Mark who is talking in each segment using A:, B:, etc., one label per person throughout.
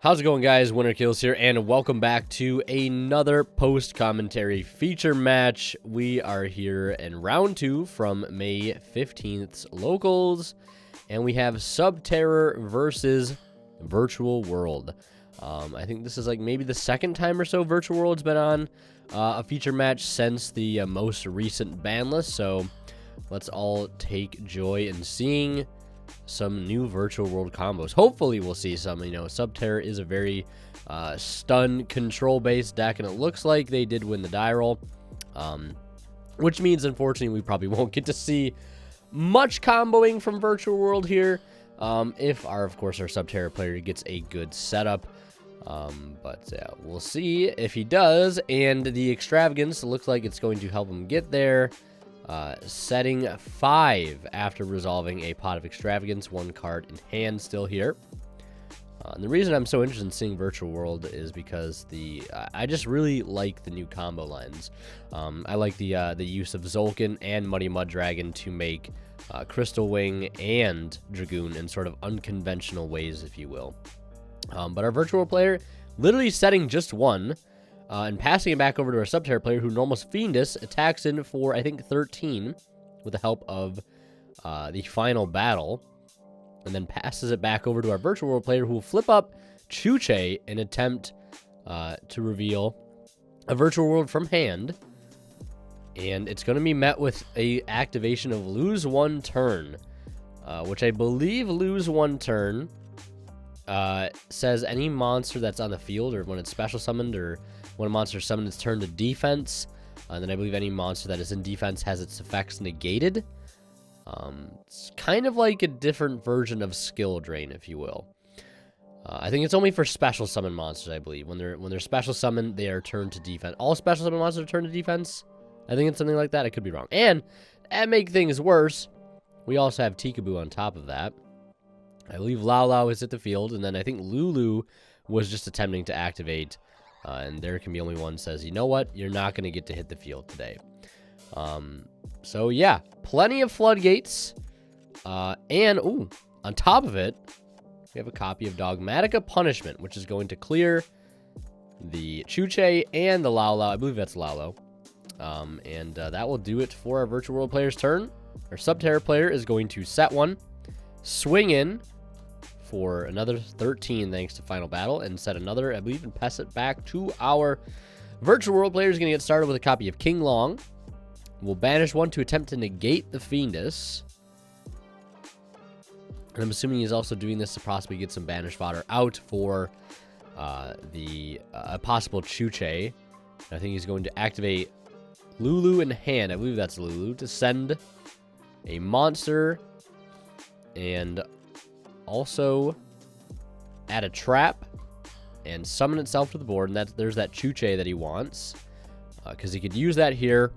A: How's it going, guys? Winner Kills here, and welcome back to another post-commentary feature match. We are here in round 2 from May 15th's locals, and we have Subterror versus Virtual World. I think this is like maybe the second time or so Virtual World's been on a feature match since the most recent ban list, so let's all take joy in seeing some new Virtual World combos. Hopefully we'll see some. Subterror is a very stun control based deck, and it looks like they did win the die roll, which means unfortunately we probably won't get to see much comboing from Virtual World here, if of course our Subterror player gets a good setup. But we'll see if he does, and the extravagance looks like it's going to help him get there. Setting 5 after resolving a pot of extravagance, 1 card in hand still here. And the reason I'm so interested in seeing Virtual World is because I just really like the new combo lines. I like the use of Zolkin and Muddy Mud Dragon to make Crystal Wing and Dragoon in sort of unconventional ways, if you will. But our Virtual World player literally setting just 1. And passing it back over to our Subterror player, who Normal's Fiendus attacks in for, I think, 13 with the help of the final battle. And then passes it back over to our Virtual World player, who will flip up Chuche and attempt to reveal a Virtual World from hand. And it's going to be met with a activation of lose 1 turn, which I believe lose 1 turn says any monster that's on the field, or when it's special summoned, or when a monster is summoned, it's turned to defense. And then I believe any monster that is in defense has its effects negated. It's kind of like a different version of skill drain, if you will. I think it's only for special summon monsters, I believe. When they're special summoned, they are turned to defense. All special summon monsters are turned to defense. I think it's something like that. I could be wrong. And to make things worse, we also have Tikaboo on top of that. I believe Lao Lao is at the field, and then I think Lulu was just attempting to activate. And there can be only one says, you know what? You're not going to get to hit the field today. So yeah, plenty of floodgates. And on top of it, we have a copy of Dogmatica Punishment, which is going to clear the Chuche and the Lao Lao. I believe that's Lao Lao. And that will do it for our Virtual World player's turn. Our Subterror player is going to set 1, swing in for another 13 thanks to Final Battle, and set another, I believe, and pass it back to our Virtual World player. Is going to get started with a copy of King Long. We'll banish 1 to attempt to negate the Fiendus. And I'm assuming he's also doing this to possibly get some banished fodder out for the possible Chuche. I think he's going to activate Lulu in hand. I believe that's Lulu, to send a monster and also add a trap and summon itself to the board, and there's that Chuche that he wants, because he could use that here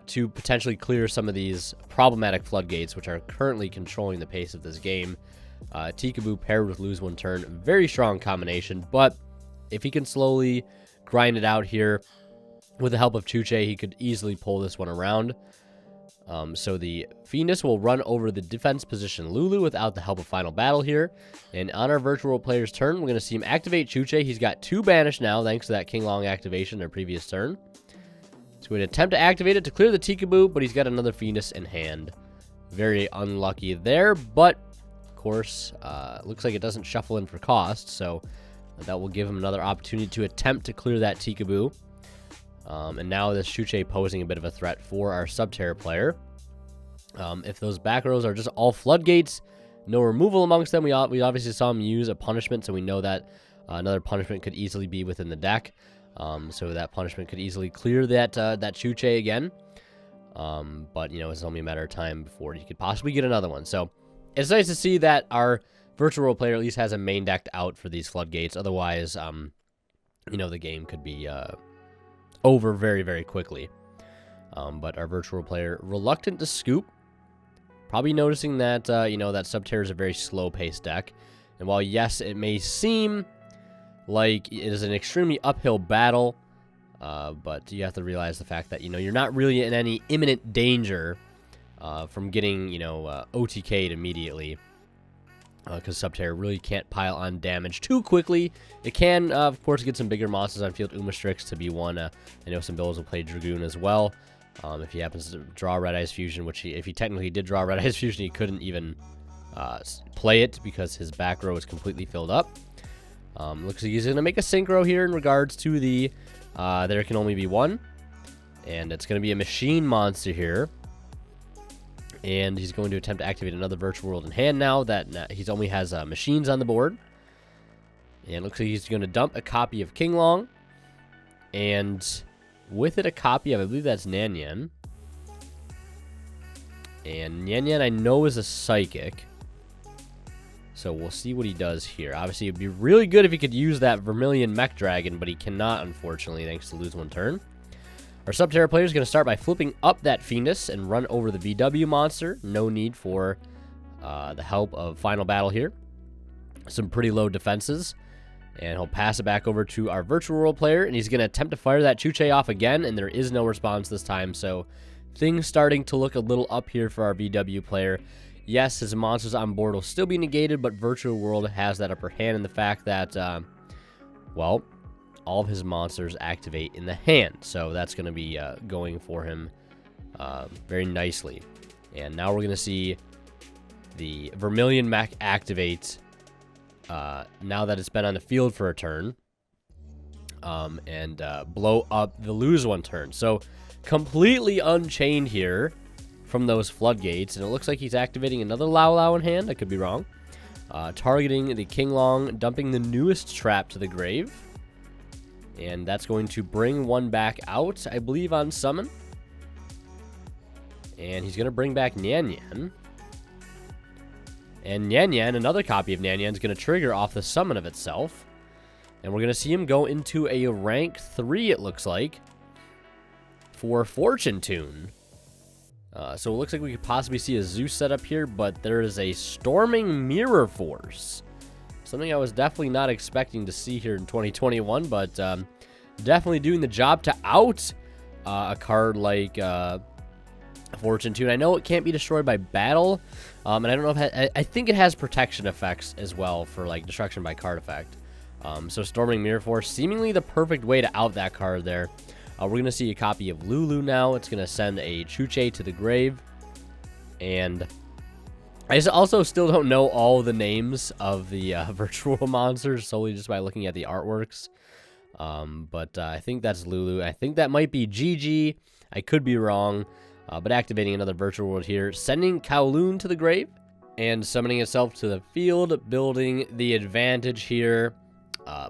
A: to potentially clear some of these problematic floodgates, which are currently controlling the pace of this game. Tikaboo paired with lose 1 turn, very strong combination, but if he can slowly grind it out here with the help of Chuche, he could easily pull this one around. So the Fiendus will run over the defense position Lulu without the help of Final Battle here. And on our Virtual World player's turn, we're going to see him activate Chuche. He's got 2 banished now, thanks to that King Long activation in our previous turn. So we're going to attempt to activate it to clear the Tikaboo, but he's got another Fiendus in hand. Very unlucky there, but of course, looks like it doesn't shuffle in for cost, so that will give him another opportunity to attempt to clear that Tikaboo. And now this Chuche posing a bit of a threat for our Subterror player. If those back rows are just all floodgates, no removal amongst them, we obviously saw him use a punishment, so we know that another punishment could easily be within the deck. So that punishment could easily clear that Chuche again. But, it's only a matter of time before he could possibly get another one. So it's nice to see that our Virtual World player at least has a main deck out for these floodgates. Otherwise, the game could be over very, very quickly. But our Virtual World player reluctant to scoop, probably noticing that that Subterror is a very slow-paced deck. And while yes, it may seem like it is an extremely uphill battle, but you have to realize the fact that you're not really in any imminent danger from getting OTK'd immediately. because Subterror really can't pile on damage too quickly. It can, of course, get some bigger monsters on field. Umastrix to be one. I know some builds will play Dragoon as well. If he happens to draw Red Eyes Fusion, which if he technically did draw Red Eyes Fusion, he couldn't even play it because his back row is completely filled up. Looks like he's going to make a synchro here in regards to the there can only be one. And it's going to be a machine monster here. And he's going to attempt to activate another virtual world in hand now that he only has machines on the board. And it looks like he's going to dump a copy of King Long. And with it a copy of, I believe that's Nyan Nyan. And Nyan Nyan I know is a psychic. So we'll see what he does here. Obviously, it would be really good if he could use that Vermilion Mech Dragon, but he cannot, unfortunately, thanks to lose one turn. Our Subterror player is going to start by flipping up that Fiendus and run over the VW monster. No need for the help of Final Battle here. Some pretty low defenses. And he'll pass it back over to our Virtual World player, and he's going to attempt to fire that Chuche off again, and there is no response this time. So things starting to look a little up here for our VW player. Yes, his monsters on board will still be negated, but Virtual World has that upper hand in the fact that, well, all of his monsters activate in the hand. So that's going to be going for him very nicely. And now we're going to see the Vermilion Mech activate now that it's been on the field for a turn. And blow up the lose one turn. So completely unchained here from those floodgates. And it looks like he's activating another Lao Lao in hand. I could be wrong. Targeting the King Long, dumping the newest trap to the grave. And that's going to bring one back out, I believe, on summon. And he's going to bring back Nyan Nyan. And Nyan Nyan, another copy of Nyan Nyan, is going to trigger off the summon of itself. And we're going to see him go into a rank 3, it looks like, for Fortune Tune. So it looks like we could possibly see a Zeus setup here, but there is a Storming Mirror Force. Something I was definitely not expecting to see here in 2021, but definitely doing the job to out a card like Fortune Tune. I know it can't be destroyed by battle, and I don't know if I think it has protection effects as well for like destruction by card effect. So Storming Mirror Force, seemingly the perfect way to out that card there. We're going to see a copy of Lulu now. It's going to send a Chuche to the grave, and I also still don't know all the names of the virtual monsters solely just by looking at the artworks. But I think that's Lulu. I think that might be Gigi. I could be wrong. But activating another virtual world here, sending Kowloon to the grave and summoning itself to the field, building the advantage here.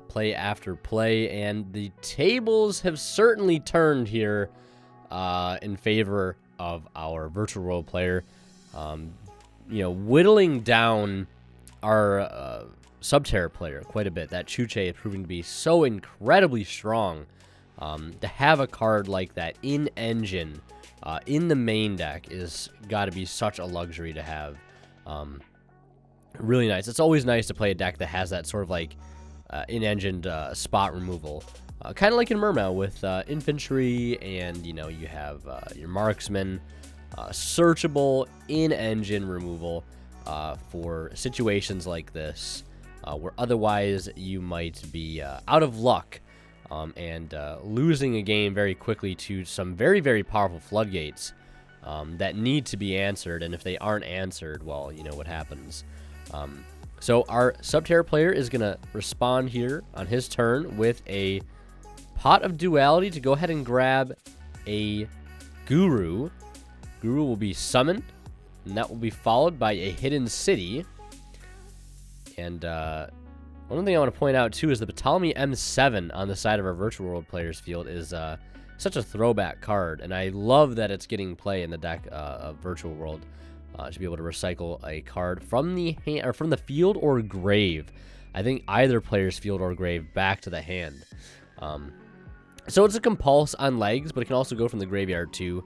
A: Play after play, and the tables have certainly turned here in favor of our virtual world player. You know, whittling down our Subterror player quite a bit. That Chuche is proving to be so incredibly strong. To have a card like that in engine, in the main deck, is got to be such a luxury to have. Really nice. It's always nice to play a deck that has that sort of like in-engined spot removal. Kind of like in Mermail with infantry, and you know, you have your marksman. Searchable in-engine removal for situations like this, where otherwise you might be out of luck and losing a game very quickly to some very, very powerful floodgates that need to be answered. And if they aren't answered, well, you know what happens. So our Subterror player is going to respond here on his turn with a Pot of Duality to go ahead and grab a Guru. Guru will be summoned, and that will be followed by a Hidden City. And one thing I want to point out, too, is the Ptolemy M7 on the side of our Virtual World player's field is such a throwback card, and I love that it's getting play in the deck of Virtual World. To be able to recycle a card from the hand, or from the field or grave. I think either player's field or grave back to the hand. So it's a compulse on legs, but it can also go from the graveyard too.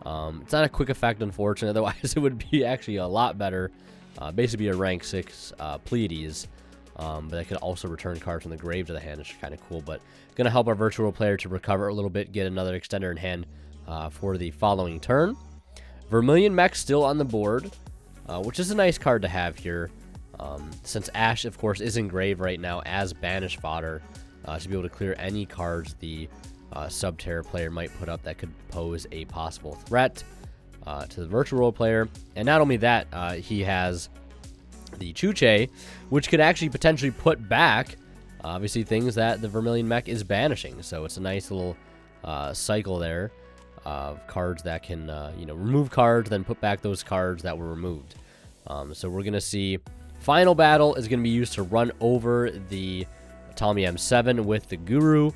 A: It's not a quick effect, unfortunately. Otherwise, it would be actually a lot better. Basically, a rank 6 Pleiades. But that could also return cards from the grave to the hand, which is kind of cool. But going to help our virtual player to recover a little bit, get another extender in hand for the following turn. Vermilion Mech still on the board, which is a nice card to have here. Since Ash, of course, is engraved right now as banish fodder to be able to clear any cards the Subterror player might put up that could pose a possible threat to the virtual world player. And not only that, he has the Chuche, which could actually potentially put back, obviously, things that the Vermilion mech is banishing. So it's a nice little cycle there of cards that can, remove cards, then put back those cards that were removed. So we're going to see Final Battle is going to be used to run over the Ptolemy M7 with the Guru.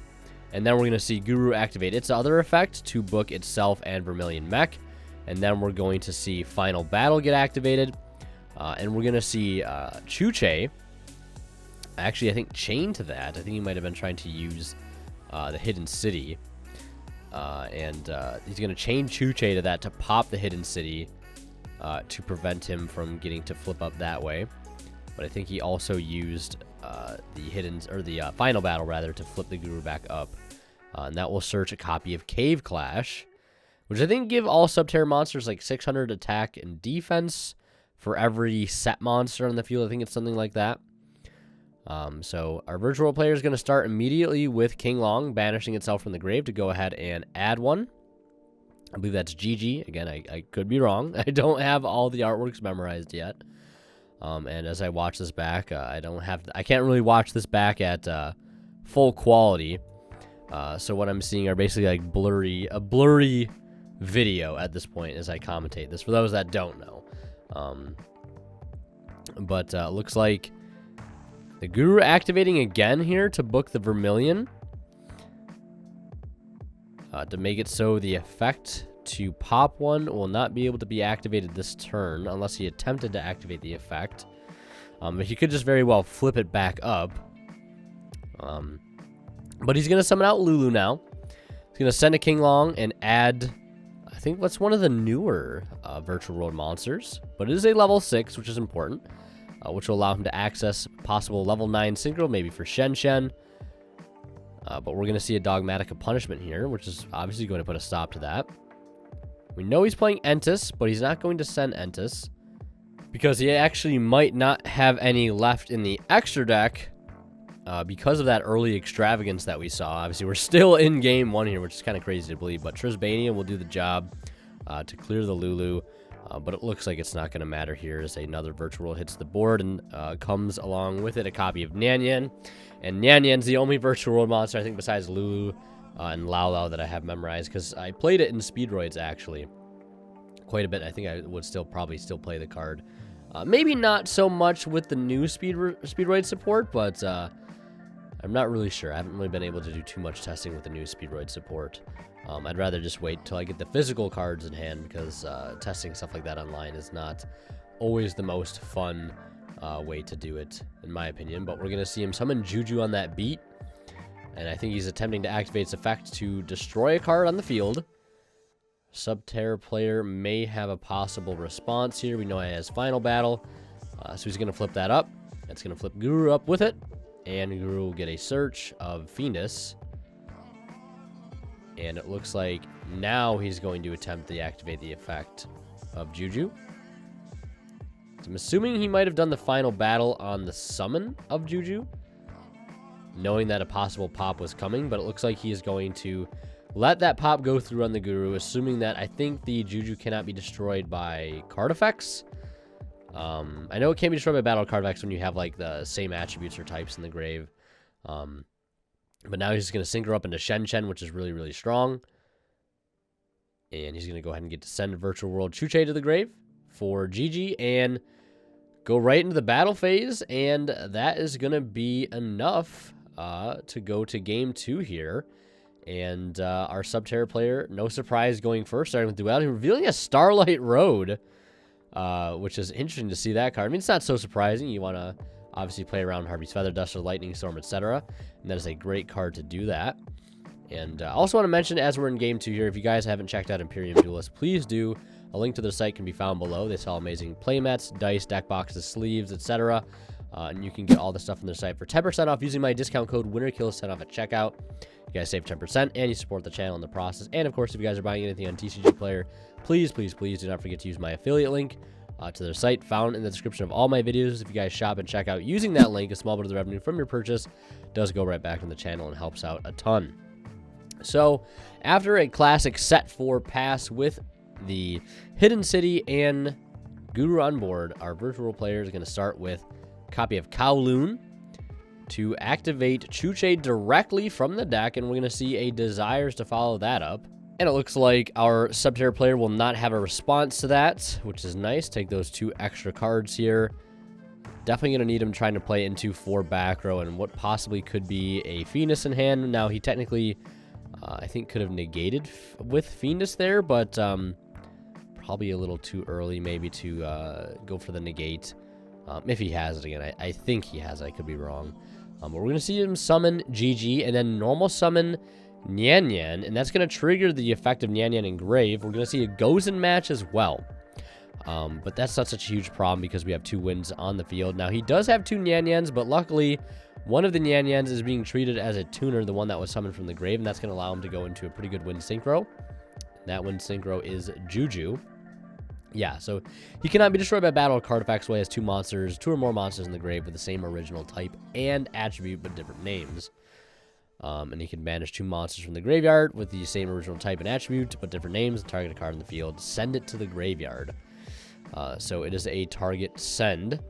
A: And then we're going to see Guru activate its other effect to book itself and Vermilion mech. And then we're going to see Final Battle get activated. And we're going to see Chuche actually, I think, chain to that. I think he might have been trying to use the Hidden City. And he's going to chain Chuche to that to pop the Hidden City to prevent him from getting to flip up that way. But I think he also used the Final Battle, rather, to flip the Guru back up. And that will search a copy of Cave Clash, which I think give all Subterror monsters like 600 attack and defense for every set monster on the field. I think it's something like that. So our virtual player is going to start immediately with King Long banishing itself from the grave to go ahead and add one. I believe that's GG. Again, I could be wrong. I don't have all the artworks memorized yet. And as I watch this back, I can't really watch this back at full quality. So what I'm seeing are basically like a blurry video at this point as I commentate this, for those that don't know. But looks like the Guru activating again here to book the Vermilion. To make it so the effect to pop one will not be able to be activated this turn unless he attempted to activate the effect. But he could just very well flip it back up. But he's going to summon out Lulu now. He's going to send a King Long and add, I think that's one of the newer virtual world monsters. But it is a level 6, which is important. Which will allow him to access possible level 9 synchro, maybe for Shen Shen. But we're going to see a Dogmatic of Punishment here, which is obviously going to put a stop to that. We know he's playing Entis, but he's not going to send Entis, because he actually might not have any left in the extra deck because of that early extravagance that we saw. Obviously, we're still in game 1 here, which is kind of crazy to believe, but Trisbania will do the job to clear the Lulu. But it looks like it's not going to matter here as another virtual world hits the board and comes along with it a copy of Nyan. And Nyan's the only virtual world monster, I think, besides Lulu and Lao Lao that I have memorized, because I played it in Speedroids, actually, quite a bit. I think I would probably still play the card. Maybe not so much with the new Speedroid support, but I'm not really sure. I haven't really been able to do too much testing with the new Speedroid support. I'd rather just wait till I get the physical cards in hand, because testing stuff like that online is not always the most fun way to do it, in my opinion. But we're going to see him summon Juju on that beat, and I think he's attempting to activate its effect to destroy a card on the field. Subterror player may have a possible response here. We know he has Final Battle, so he's going to flip that up. That's going to flip Guru up with it, and Guru will get a search of Fiendus. And it looks like now he's going to attempt to activate the effect of Juju. So I'm assuming he might have done the Final Battle on the summon of Juju, knowing that a possible pop was coming, but it looks like he is going to let that pop go through on the Guru, assuming that I think the Juju cannot be destroyed by card effects. I know it can't be destroyed by battle card effects when you have like the same attributes or types in the grave. But now he's just going to sync her up into Shen Shen, which is really, really strong. And he's going to go ahead and get to send Virtual World Chuche to the grave for GG and go right into the battle phase. And that is going to be enough to go to game 2 here. And our Subterror player, no surprise, going first, starting with Duality, revealing a Starlight Road, which is interesting to see that card. I mean, it's not so surprising. You want to obviously play around Harvey's Feather Duster, Lightning Storm, etc. And that is a great card to do that. And I also want to mention, as we're in game 2 here, if you guys haven't checked out Imperium Duelist, please do. A link to their site can be found below. They sell amazing playmats, dice, deck boxes, sleeves, etc. And you can get all the stuff on their site for 10% off using my discount code WinnerKills10 off at checkout. You guys save 10% and you support the channel in the process. And of course, if you guys are buying anything on TCG Player, please, please, please do not forget to use my affiliate link, to their site, found in the description of all my videos. If you guys shop and check out using that link, a small bit of the revenue from your purchase does go right back in the channel and helps out a ton. So, after a classic set 4 pass with the Hidden City and Guru on board, our virtual player is going to start with a copy of Kowloon to activate Chuche directly from the deck, and we're going to see a Desires to follow that up. And it looks like our Subterror player will not have a response to that, which is nice. Take those 2 extra cards here. Definitely going to need him trying to play into 4 back row and what possibly could be a Fiendus in hand. Now, he technically, I think, could have negated with Fiendus there, but probably a little too early maybe to go for the negate. If he has it again. I think he has it. I could be wrong. But we're going to see him summon GG and then normal summon Nyan Nyan, and that's going to trigger the effect of Nyan Nyan Engrave. We're going to see a Gozen match as well. But that's not such a huge problem because we have 2 wins on the field. Now, he does have 2 Nyan Nyans, but luckily, one of the Nyan Nyans is being treated as a tuner, the one that was summoned from the grave, and that's going to allow him to go into a pretty good win synchro. That win synchro is Juju. Yeah, so he cannot be destroyed by battle or card effects, so he has 2 monsters, 2 or more monsters in the grave with the same original type and attribute, but different names. And he can banish 2 monsters from the graveyard with the same original type and attribute, but different names, target a card in the field, send it to the graveyard. So it is a target send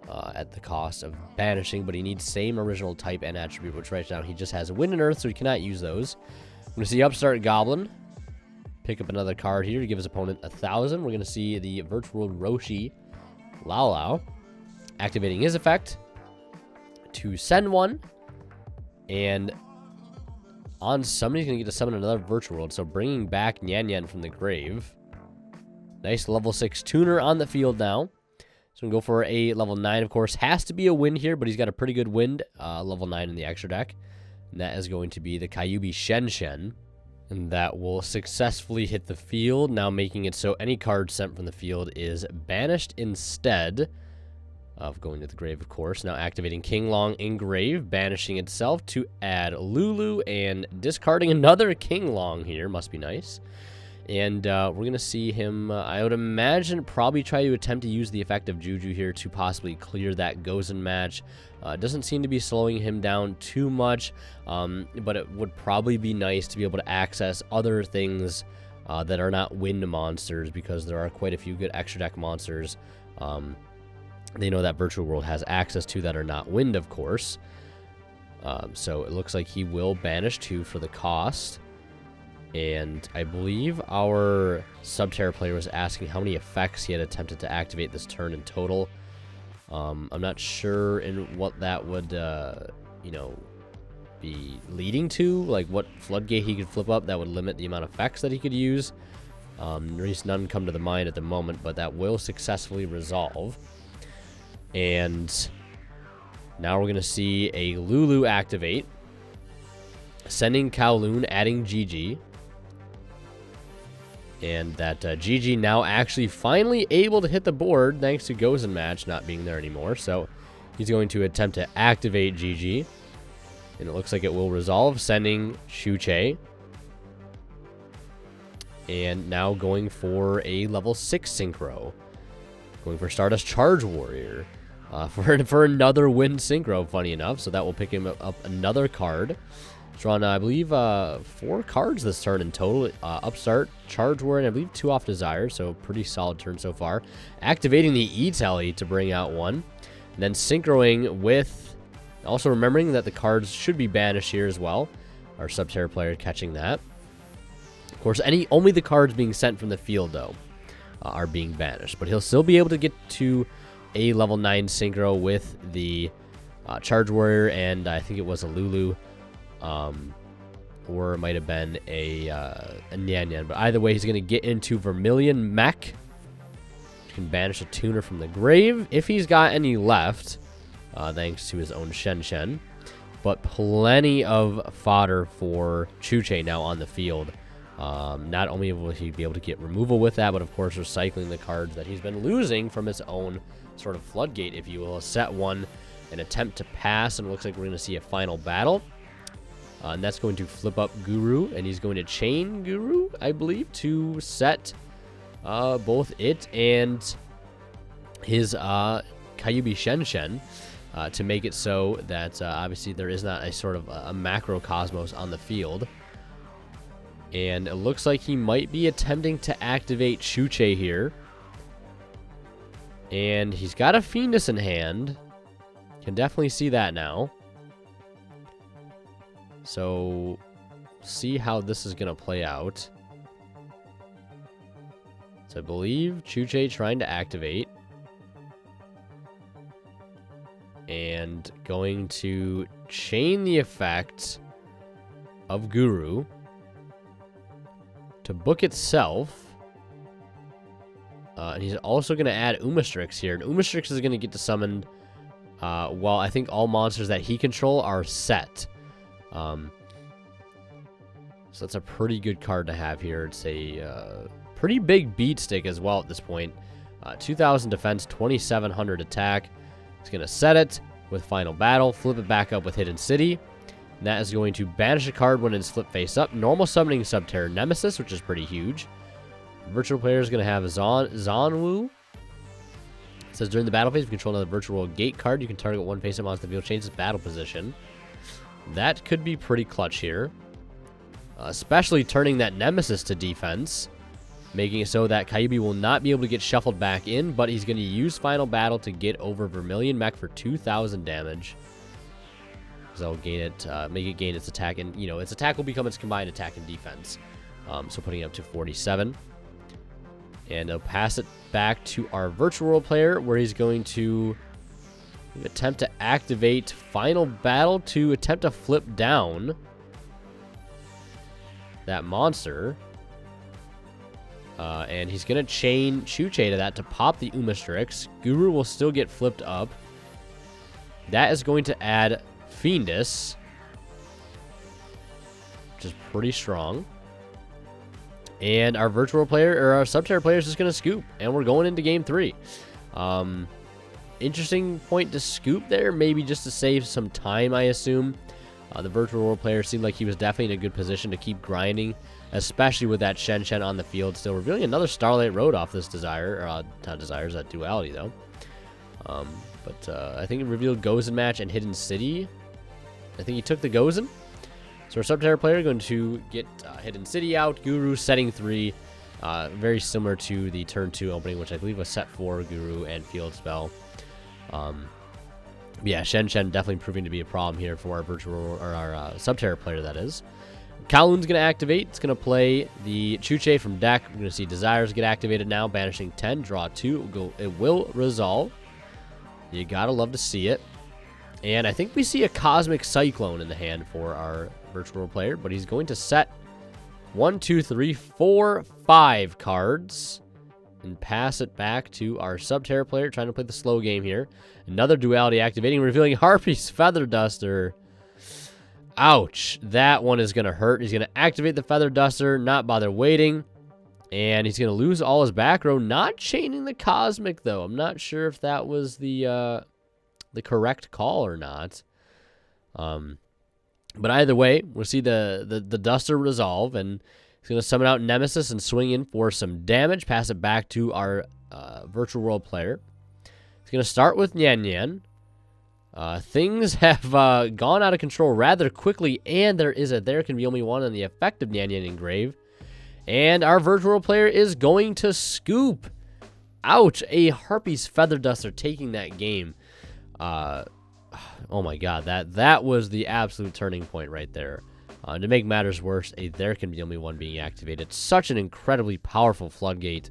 A: at the cost of banishing, but he needs same original type and attribute, which right now he just has Wind and Earth, so he cannot use those. We're going to see Upstart Goblin pick up another card here to give his opponent 1,000. We're going to see the Virtual Roshi Lao activating his effect to send 1. And on summon, he's going to get to summon another Virtual World. So bringing back Nyan Nyan from the grave. Nice level 6 tuner on the field now. So we'll go for a level 9, of course. Has to be a wind here, but he's got a pretty good wind. Level 9 in the extra deck. And that is going to be the Kyubi Shen Shen. And that will successfully hit the field, now making it so any card sent from the field is banished instead of going to the grave, of course. Now activating King Long Engrave, banishing itself to add Lulu, and discarding another King Long here. Must be nice. And we're going to see him, I would imagine, probably try to attempt to use the effect of Juju here to possibly clear that Gozen match. Doesn't seem to be slowing him down too much, but it would probably be nice to be able to access other things that are not wind monsters, because there are quite a few good extra deck monsters they know that Virtual World has access to that are not wind, of course. So it looks like he will banish 2 for the cost. And I believe our Subterror player was asking how many effects he had attempted to activate this turn in total. I'm not sure in what that would, you know, be leading to. Like what floodgate he could flip up that would limit the amount of effects that he could use. At least none come to the mind at the moment, but that will successfully resolve. And now we're going to see a Lulu activate. Sending Kowloon, adding GG. And that GG now actually finally able to hit the board thanks to Gozen Match not being there anymore. So he's going to attempt to activate GG. And it looks like it will resolve, sending Chuche. And now going for a level 6 synchro. Going for Stardust Charge Warrior. For another wind synchro, funny enough. So that will pick him up another card. Drawn, I believe, 4 cards this turn in total. Upstart, Charge Warrior, and I believe 2 off Desire, so pretty solid turn so far. Activating the E-Tally to bring out 1. And then synchroing with, also remembering that the cards should be banished here as well. Our Subterror player catching that. Of course, only the cards being sent from the field, though, are being banished. But he'll still be able to get to a level 9 synchro with the Charge Warrior, and I think it was a Lulu. Or it might have been a Nyan Nyan. But either way, he's going to get into Vermilion Mech. He can banish a tuner from the grave if he's got any left, thanks to his own Shen Shen. But plenty of fodder for Chuche now on the field. Not only will he be able to get removal with that, but of course recycling the cards that he's been losing from his own sort of floodgate, if you will. Set 1, an attempt to pass, and it looks like we're going to see a final battle. And that's going to flip up Guru, and he's going to chain Guru, I believe, to set both it and his Kyuubi Shenshen to make it so that obviously there is not a sort of a macrocosmos on the field. And it looks like he might be attempting to activate Chuche here. And he's got a Fiendus in hand. Can definitely see that now. So, see how this is going to play out. So I believe Chuche trying to activate. And going to chain the effect of Guru to book itself. And he's also going to add Umastrix here. And Umastrix is going to get to summon while I think all monsters that he control are set. So that's a pretty good card to have here. It's a pretty big beat stick as well at this point. 2,000 defense, 2,700 attack. It's going to set it with Final Battle, flip it back up with Hidden City. And that is going to banish a card when it's flipped face up. Normal summoning Subterror Nemesis, which is pretty huge. Virtual player is going to have Zanwu. It says during the battle phase, if you control another virtual world gate card, you can target one face-up monster in the field, change its battle position. That could be pretty clutch here. Especially turning that Nemesis to defense. Making it so that Kyuubi will not be able to get shuffled back in, but he's going to use Final Battle to get over Vermilion Mech for 2,000 damage. Because that'll gain it, make it gain its attack, and its attack will become its combined attack and defense. So putting it up to 47. And I'll pass it back to our virtual world player, where he's going to attempt to activate Final Battle to attempt to flip down that monster. And he's going to chain Chuche to that to pop the Umastrix. Guru will still get flipped up. That is going to add Fiendus, which is pretty strong. And our virtual player, or our Subterror player, is just going to scoop. And we're going into game 3. Interesting point to scoop there, maybe just to save some time, I assume. The virtual world player seemed like he was definitely in a good position to keep grinding, especially with that Shen on the field. Still revealing another Starlight Road off this Desire. Not Desires, that Duality, though. But I think it revealed Gozen match and Hidden City. I think he took the Gozen. So our Subterror player going to get Hidden City out. Guru setting 3. Very similar to the turn 2 opening, which I believe was set 4, Guru and Field Spell. Yeah, Shen definitely proving to be a problem here for our virtual, or our Subterror player, that is. Kowloon's going to activate. It's going to play the Chuche from deck. We're going to see Desires get activated now, banishing 10, draw 2. It will resolve. You got to love to see it. And I think we see a Cosmic Cyclone in the hand for our virtual player, but he's going to set 1, 2, 3, 4, 5 cards and pass it back to our Subterror player, trying to play the slow game here. Another Duality activating, revealing Harpy's Feather Duster. Ouch. That one is going to hurt. He's going to activate the Feather Duster, not bother waiting. And he's going to lose all his back row, not chaining the Cosmic, though. I'm not sure if that was the correct call or not. But either way, we'll see the Duster resolve, and he's going to summon out Nemesis and swing in for some damage, pass it back to our virtual world player. He's going to start with Nyan Nyan. Things have gone out of control rather quickly, and there can be only one on the effective Nyan Nyan engrave. And our virtual player is going to scoop. Ouch, a Harpy's Feather Duster taking that game. Oh my god, that was the absolute turning point right there. To make matters worse, there can be only one being activated. Such an incredibly powerful floodgate.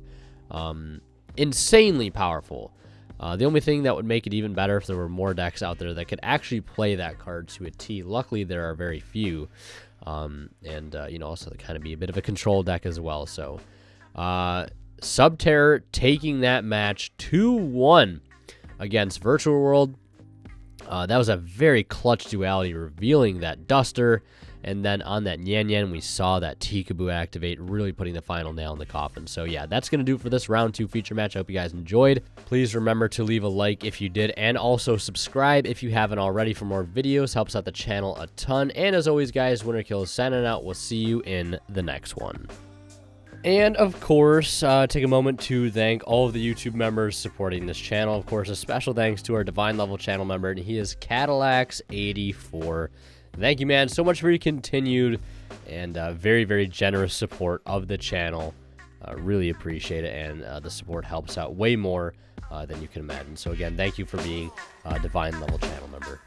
A: Insanely powerful. The only thing that would make it even better if there were more decks out there that could actually play that card to a T. Luckily, there are very few. Also to kind of be a bit of a control deck as well. So, Subterror taking that match 2-1 against Virtual World. That was a very clutch Duality, revealing that Duster. And then on that Nyan Nyan, we saw that Tikaboo activate, really putting the final nail in the coffin. So yeah, that's going to do it for this round 2 feature match. I hope you guys enjoyed. Please remember to leave a like if you did, and also subscribe if you haven't already for more videos. Helps out the channel a ton. And as always, guys, Winner Kill is signing out. We'll see you in the next one. And of course, take a moment to thank all of the YouTube members supporting this channel. Of course, a special thanks to our Divine Level channel member, and he is Cadillacs84. Thank you, man, so much for your continued and very, very generous support of the channel. Really appreciate it, and the support helps out way more than you can imagine. So again, thank you for being a Divine Level channel member.